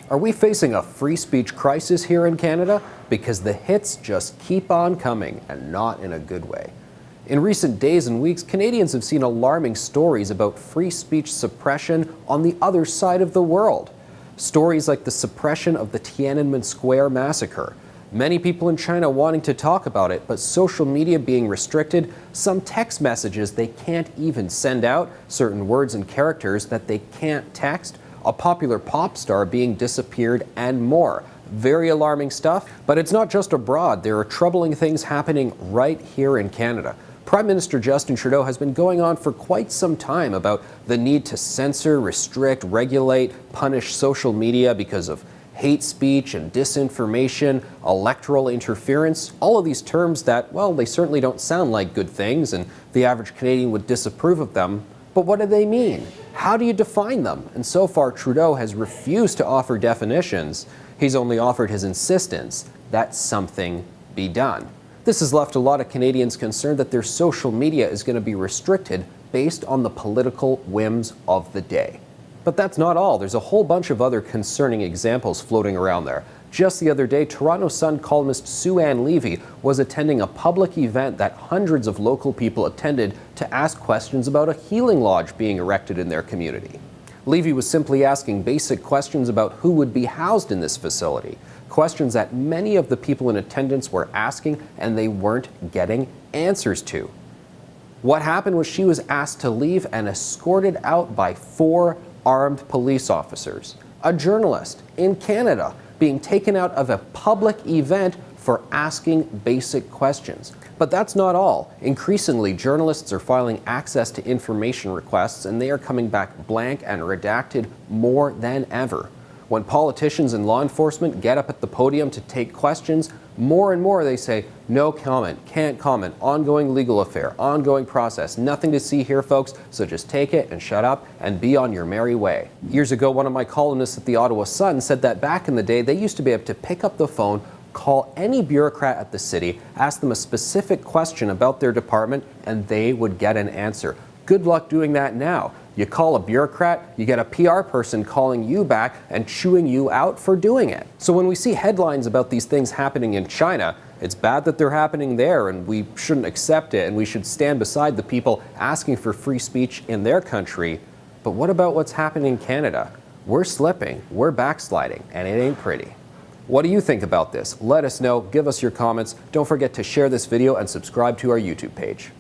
Are we facing a free speech crisis here in Canada? Because the hits just keep on coming, and not in a good way. In recent days and weeks, Canadians have seen alarming stories about free speech suppression on the other side of the world. Stories like the suppression of the Tiananmen Square massacre. Many people in China wanting to talk about it, but social media being restricted, some text messages they can't even send out, certain words and characters that they can't text, a popular pop star being disappeared, and more. Very alarming stuff, but it's not just abroad. There are troubling things happening right here in Canada. Prime Minister Justin Trudeau has been going on for quite some time about the need to censor, restrict, regulate, punish social media because of hate speech and disinformation, electoral interference, all of these terms that, well, they certainly don't sound like good things, and the average Canadian would disapprove of them. But what do they mean? How do you define them? And so far, Trudeau has refused to offer definitions. He's only offered his insistence that something be done. This has left a lot of Canadians concerned that their social media is going to be restricted based on the political whims of the day. But that's not all. There's a whole bunch of other concerning examples floating around there. Just the other day, Toronto Sun columnist Ann Levy was attending a public event that hundreds of local people attended to ask questions about a healing lodge being erected in their community. Levy was simply asking basic questions about who would be housed in this facility, questions that many of the people in attendance were asking and they weren't getting answers to. What happened was she was asked to leave and escorted out by 4 armed police officers. A journalist in Canada being taken out of a public event for asking basic questions. But that's not all. Increasingly, journalists are filing access to information requests, and they are coming back blank and redacted more than ever. When politicians and law enforcement get up at the podium to take questions, more and more they say, no comment, can't comment, ongoing legal affair, ongoing process, nothing to see here, folks, so just take it and shut up and be on your merry way. Years ago, one of my columnists at the Ottawa Sun said that back in the day, they used to be able to pick up the phone, call any bureaucrat at the city, ask them a specific question about their department, and they would get an answer. Good luck doing that now. You call a bureaucrat, you get a PR person calling you back and chewing you out for doing it. So when we see headlines about these things happening in China, it's bad that they're happening there, and we shouldn't accept it, and we should stand beside the people asking for free speech in their country. But what about what's happening in Canada? We're slipping, we're backsliding, and it ain't pretty. What do you think about this? Let us know, give us your comments. Don't forget to share this video and subscribe to our YouTube page.